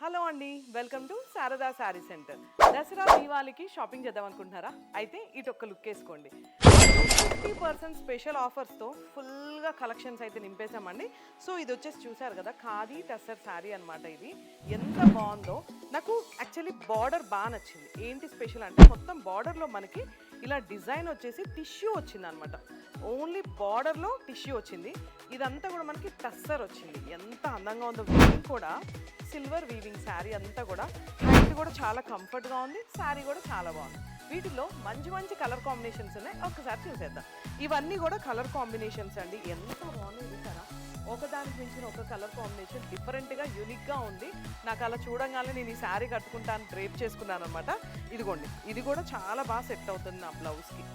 Hello అండి, welcome to Sharada saree center. Dasara దీవాళికి shopping చేద్దాం అనుకుంటున్నారా? అయితే ఇటు ఒక్క లుక్ వేసుకోండి. 50% స్పెషల్ ఆఫర్స్తో ఫుల్గా కలెక్షన్స్ అయితే నింపేశామండి. సో ఇది వచ్చేసి చూసారు కదా, ఖాదీ టస్సర్ శారీ అనమాట. ఇది ఎంత బాగుందో. నాకు యాక్చువల్లీ బార్డర్ బాగా నచ్చింది. ఏంటి స్పెషల్ అంటే మొత్తం బార్డర్లో మనకి ఇలా డిజైన్ వచ్చేసి టిష్యూ వచ్చింది అనమాట. ఓన్లీ బార్డర్లో టిష్యూ వచ్చింది. ఇదంతా కూడా మనకి టస్సర్ వచ్చింది. ఎంత అందంగా ఉందో. వీవింగ్ కూడా సిల్వర్ వీవింగ్ శారీ అంతా కూడా. హ్యాండ్ కూడా చాలా కంఫర్ట్గా ఉంది. శారీ కూడా చాలా బాగుంది. వీటిలో మంచి మంచి కలర్ కాంబినేషన్స్ ఉన్నాయి. ఒక్కసారి చూసేద్దాం. ఇవన్నీ కూడా కలర్ కాంబినేషన్స్ అండి. ఎంత బాగున్నాయి చూసారా? ఒకదానికి మించిన ఒక కలర్ కాంబినేషన్ డిఫరెంట్గా యూనిక్గా ఉంది. నాకు అలా చూడంగానే నేను ఈ శారీ కట్టుకుంటాను, డ్రేప్ చేసుకున్నాను అనమాట. ఇదిగోండి, ఇది కూడా చాలా బాగా సెట్ అవుతుంది నా బ్లౌజ్కి.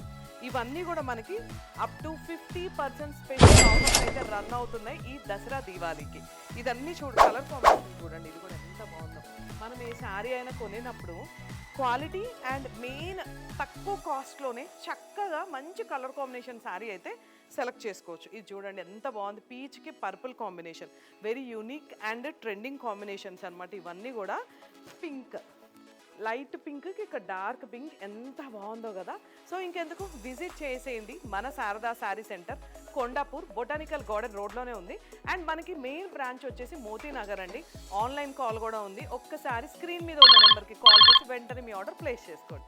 ఇవన్నీ కూడా మనకి అప్ టు 50% స్పెషల్ ఆఫర్స్ అయితే రన్ అవుతున్నాయి ఈ దసరా దీవాళికి. ఇదన్నీ కలర్ కాంబినేషన్ చూడండి. ఇది కూడా ఎంత బాగుందో. మనం ఏ శారీ అయినా కొనేటప్పుడు క్వాలిటీ అండ్ మెయిన్ తక్కువ కాస్ట్లోనే చక్కగా మంచి కలర్ కాంబినేషన్ శారీ అయితే సెలెక్ట్ చేసుకోవచ్చు. ఇది చూడండి ఎంత బాగుంది. పీచ్కి purple combination, very unique and trending combinations అనమాట. ఇవన్నీ కూడా పింక్, లైట్ పింక్కి ఇక్కడ డార్క్ పింక్, ఎంత బాగుందో కదా. సో ఇంకెందుకు, విజిట్ చేసేయండి మన Sharada saree center. Kondapur botanical garden రోడ్లోనే ఉంది. అండ్ మనకి మెయిన్ బ్రాంచ్ వచ్చేసి మోతీనగర్ అండి. ఆన్లైన్ కాల్ కూడా ఉంది. ఒక్కసారి స్క్రీన్ మీద ఉన్న నెంబర్కి కాల్ చేసి వెంటనే మీ ఆర్డర్ ప్లేస్ చేసుకోండి.